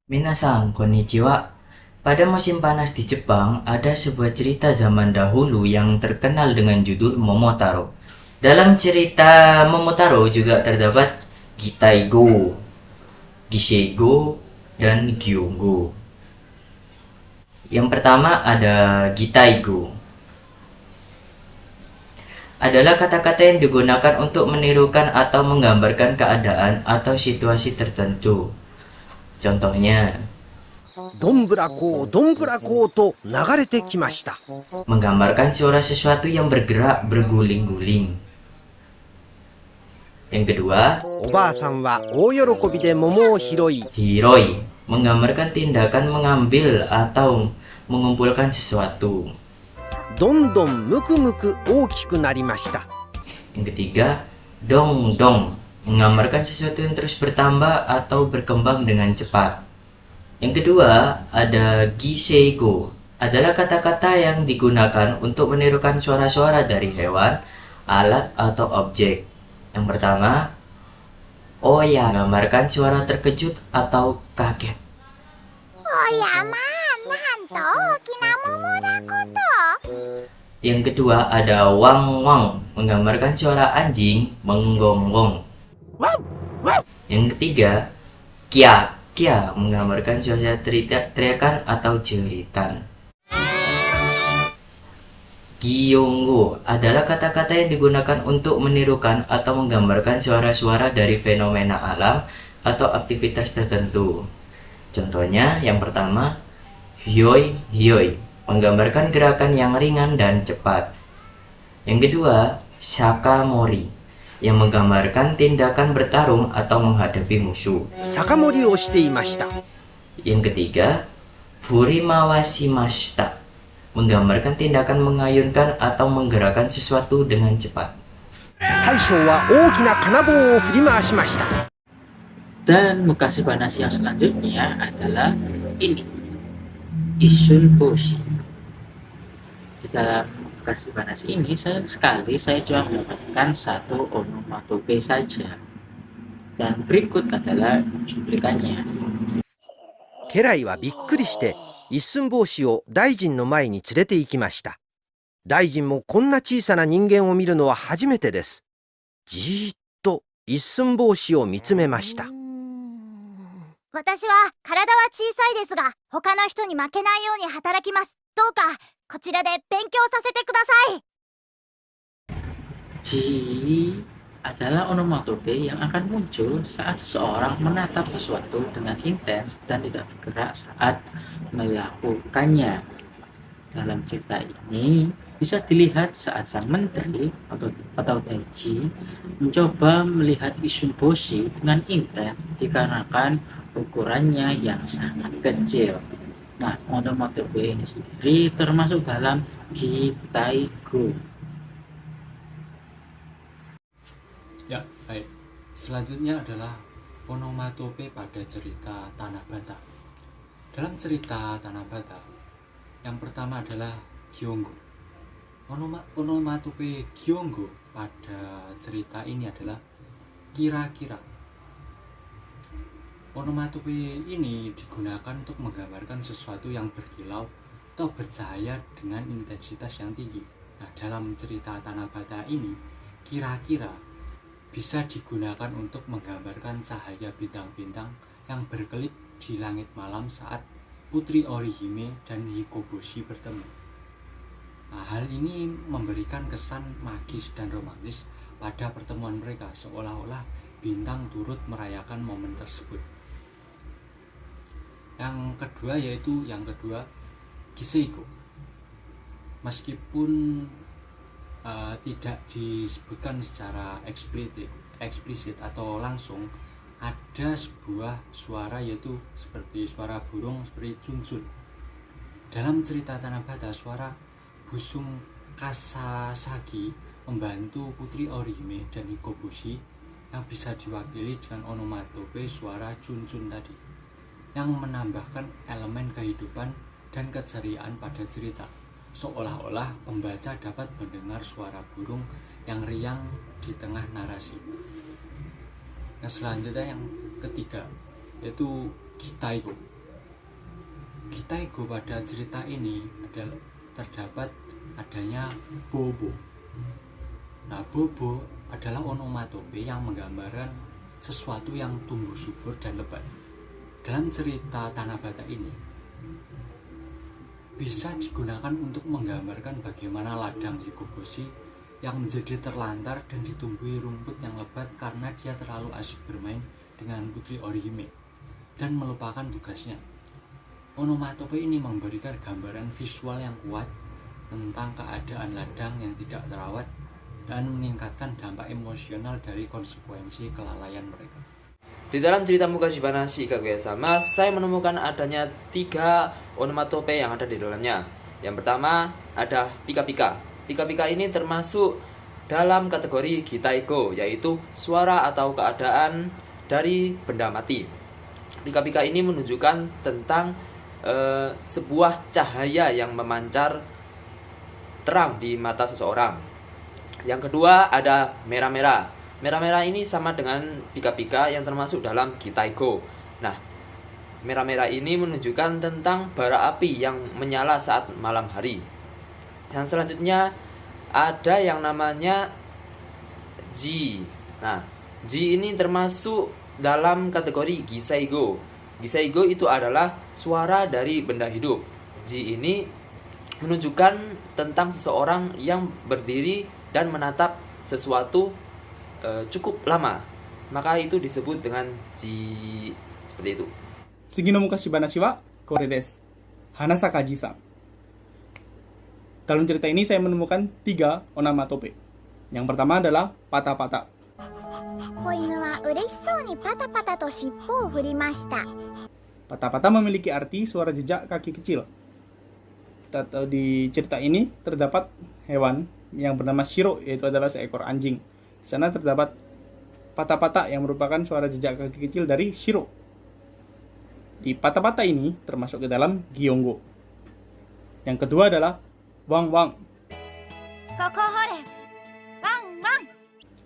Minasan, konnichiwa. Pada musim panas di Jepang, ada sebuah cerita zaman dahulu yang terkenal dengan judul Momotaro. Dalam cerita Momotaro juga terdapat Gitaigo, Gishego, dan Gyongo. Yang pertama ada Gitaigo. Adalah kata-kata yang digunakan untuk menirukan atau menggambarkan keadaan atau situasi tertentu. Contohnya, どんぶらこうどんぶらこうと流れてきました。 menggambarkan suara sesuatu yang bergerak berguling-guling. Yang kedua, おばあさんは大喜びで桃を拾い、 hiroi, menggambarkan tindakan mengambil atau mengumpulkan sesuatu. どんどんむくむく大きくなりました。 Yang ketiga, dong-dong, menggambarkan sesuatu yang terus bertambah atau berkembang dengan cepat. Yang kedua, ada giseigo, adalah kata-kata yang digunakan untuk menirukan suara-suara dari hewan, alat, atau objek. Yang pertama, oya, menggambarkan suara terkejut atau kaget. おやまあ、なんと大きな桃だこと。 Yang kedua ada wang-wang, menggambarkan suara anjing menggonggong. Yang ketiga, kia-kia, menggambarkan suara teriakan atau jeritan. Gyongo adalah kata-kata yang digunakan untuk menirukan atau menggambarkan suara-suara dari fenomena alam atau aktivitas tertentu. Contohnya, yang pertama, hyoi hyoi, menggambarkan gerakan yang ringan dan cepat. Yang kedua, sakamori, yang menggambarkan tindakan bertarung atau menghadapi musuh. 酒盛りをしていました。 Yang ketiga, furimawashimashita, menggambarkan tindakan mengayunkan atau menggerakkan sesuatu dengan cepat. 大将は大きな金棒を振り回しました。 Dan Mukashibanashi yang selanjutnya adalah ini, Isun Boshi. Di dalam Mukashibanashi ini saya cuma mendapatkan satu onomatope saja. Dan berikut adalah cuplikannya. 家来はびっくりして一寸法師を大臣の前に連れて行きました。大臣もこんな小さな人間を見るのは初めてです。じーっと一寸法師を見つめました。 私は体は小さいですが、他の人に負けないように働きます。どうかこちらで勉強させてください。 Ji adalah onomatope yang akan muncul saat seseorang menatap sesuatu dengan intens dan tidak bergerak saat melakukannya. Dalam cerita ini bisa dilihat saat sang menteri atau Taiji mencoba melihat Isun Boshi dengan intens dikarenakan ukurannya yang sangat kecil. Nah, onomatope ini sendiri termasuk dalam Gitaigo. Ya, baik. Selanjutnya adalah onomatope pada cerita Tanah Bata. Dalam cerita Tanah Bata, yang pertama adalah Gyongo. Onomatope Gyongo pada cerita ini adalah kira-kira. Onomatope ini digunakan untuk menggambarkan sesuatu yang berkilau atau bercahaya dengan intensitas yang tinggi. Nah, dalam cerita Tanah Bata ini, kira-kira bisa digunakan untuk menggambarkan cahaya bintang-bintang yang berkelip di langit malam saat Putri Orihime dan Hikoboshi bertemu. Nah, hal ini memberikan kesan magis dan romantis pada pertemuan mereka, seolah-olah bintang turut merayakan momen tersebut. Yang kedua, Giseigo. Meskipun tidak disebutkan secara eksplisit atau langsung, ada sebuah suara, yaitu seperti suara burung seperti chunchun. Dalam cerita Tanah Bata, suara busung Kasasagi membantu Putri Orihime dan Hikoboshi yang bisa diwakili dengan onomatope suara chunchun tadi, yang menambahkan elemen kehidupan dan keceriaan pada cerita, seolah-olah pembaca dapat mendengar suara burung yang riang di tengah narasi. Yang selanjutnya, yang ketiga, yaitu Gitaigo. Gitaigo pada cerita ini adalah terdapat adanya bobo. Nah, bobo adalah onomatope yang menggambarkan sesuatu yang tumbuh subur dan lebat. Dalam cerita Tanah Bata ini bisa digunakan untuk menggambarkan bagaimana ladang Hikoboshi yang menjadi terlantar dan ditumbuhi rumput yang lebat karena dia terlalu asyik bermain dengan putri Orihime dan melupakan tugasnya. Onomatope ini memberikan gambaran visual yang kuat tentang keadaan ladang yang tidak terawat dan meningkatkan dampak emosional dari konsekuensi kelalaian mereka. Di dalam cerita Mukashibanashi Kaguya-sama, saya menemukan adanya 3 onomatope yang ada di dalamnya. Yang pertama ada pika-pika. Pika-pika ini termasuk dalam kategori Gitaigo, yaitu suara atau keadaan dari benda mati. Pika-pika ini menunjukkan tentang sebuah cahaya yang memancar terang di mata seseorang. Yang kedua ada merah-merah. Merah-merah ini sama dengan pika-pika yang termasuk dalam Gitaigo. Nah, merah-merah ini menunjukkan tentang bara api yang menyala saat malam hari. Yang selanjutnya ada yang namanya ji. Nah, ji ini termasuk dalam kategori Giseigo. Giseigo itu adalah suara dari benda hidup. Ji ini menunjukkan tentang seseorang yang berdiri dan menatap sesuatu cukup lama. Maka itu disebut dengan ji, seperti itu. 次の昔話はこれです。Hanasaka Ji-san. Dalam cerita ini saya menemukan 3 onomatope. Yang pertama adalah pata-pata. 子犬は嬉しそうにパタパタと尻尾を振りました。 Pata-pata memiliki arti suara jejak kaki kecil. Di cerita ini terdapat hewan yang bernama Shiro, yaitu adalah seekor anjing. Di sana terdapat pata-pata yang merupakan suara jejak kaki kecil dari Shiro. Di pata-pata ini termasuk ke dalam Gyongo. Yang kedua adalah wang-wang. ここほれ、ワンワン。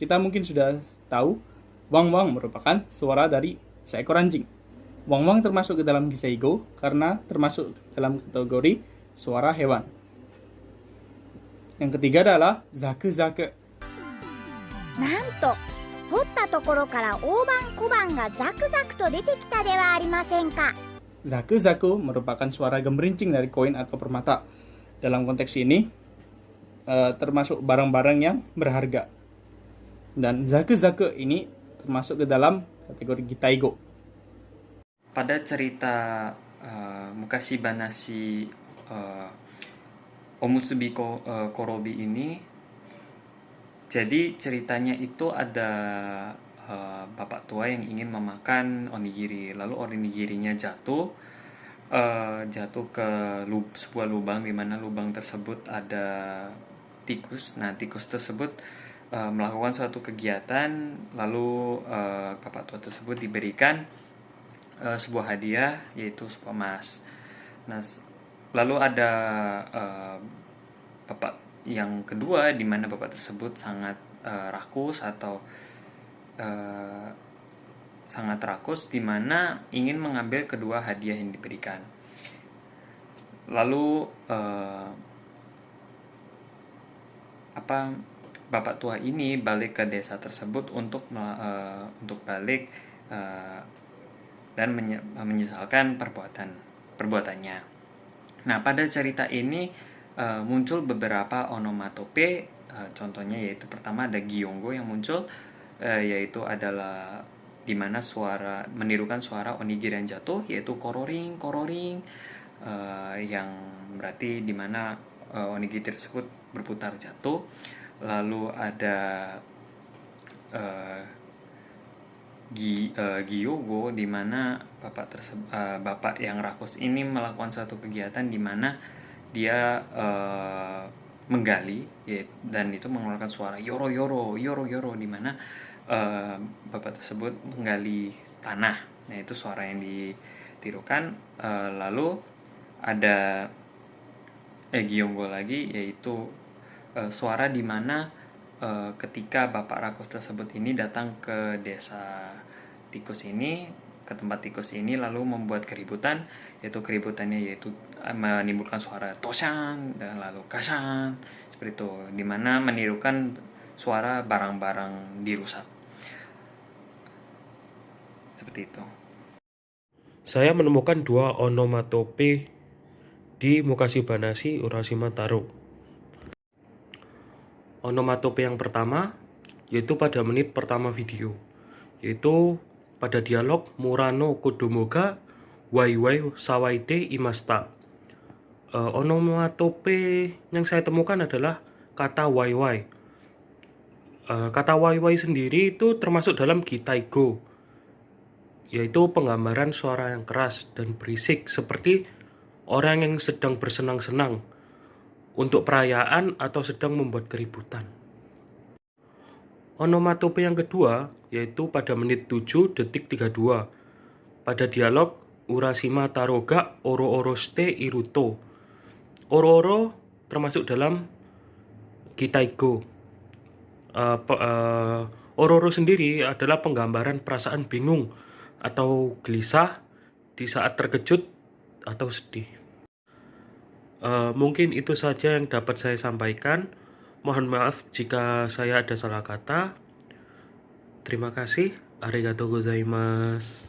Kita mungkin sudah tahu, wang-wang merupakan suara dari seekor anjing. Wang-wang termasuk ke dalam Giseigo karena termasuk dalam kategori suara hewan. Yang ketiga adalah zaku-zaku. なんと、掘ったところから大判小判がザクザクと出てきたではありませんか。 Zaku-zaku merupakan suara gemerincing dari koin atau permata. Dalam konteks ini, termasuk barang-barang yang berharga. Dan zaku-zaku ini termasuk ke dalam kategori Gitaigo. Pada cerita Mukashibanashi Omusubi Korobi ini, jadi ceritanya itu ada bapak tua yang ingin memakan onigiri, lalu onigirinya jatuh ke sebuah lubang, di mana lubang tersebut ada tikus. Nah, tikus tersebut melakukan suatu kegiatan, lalu bapak tua tersebut diberikan sebuah hadiah, yaitu sebuah emas. Nah, lalu ada bapak yang kedua, di mana bapak tersebut sangat rakus atau sangat rakus, di mana ingin mengambil kedua hadiah yang diberikan. Lalu bapak tua ini balik ke desa tersebut untuk balik dan menyesalkan perbuatannya. Nah, pada cerita ini muncul beberapa onomatope, contohnya yaitu pertama ada Gyongo yang muncul, yaitu adalah di mana suara menirukan suara onigiri yang jatuh, yaitu kororing, yang berarti di mana onigiri tersebut berputar jatuh. Lalu ada Gyogo, di mana bapak yang rakus ini melakukan suatu kegiatan di mana dia menggali, dan itu mengeluarkan suara yoro yoro, di mana bapak tersebut menggali tanah. Nah, itu suara yang ditirukan. Lalu ada Gyongo lagi, yaitu suara di mana ketika bapak rakus tersebut ini datang ke desa tikus ini, ke tempat tikus ini lalu membuat keributan, yaitu keributannya menimbulkan suara tosan dan lalu kasan seperti itu, dimana menirukan suara barang-barang dirusak seperti itu. Saya menemukan 2 onomatope di Mukashibanashi Urashima Taro. Onomatope yang pertama yaitu pada menit pertama video, yaitu pada dialog Murano Kodomoga Waiwai Sawaide Imasta. Onomatope yang saya temukan adalah kata waiwai. Kata waiwai sendiri itu termasuk dalam Gitaigo, yaitu penggambaran suara yang keras dan berisik seperti orang yang sedang bersenang-senang untuk perayaan atau sedang membuat keributan. Onomatope yang kedua yaitu pada menit 7 detik 32 pada dialog Urashima Taroga Oro-oro shite iruto. Oro-oro termasuk dalam Gitaigo. Oro-oro sendiri adalah penggambaran perasaan bingung atau gelisah di saat terkejut atau sedih. Mungkin itu saja yang dapat saya sampaikan. Mohon maaf jika saya ada salah kata. Terima kasih. Arigatou gozaimasu.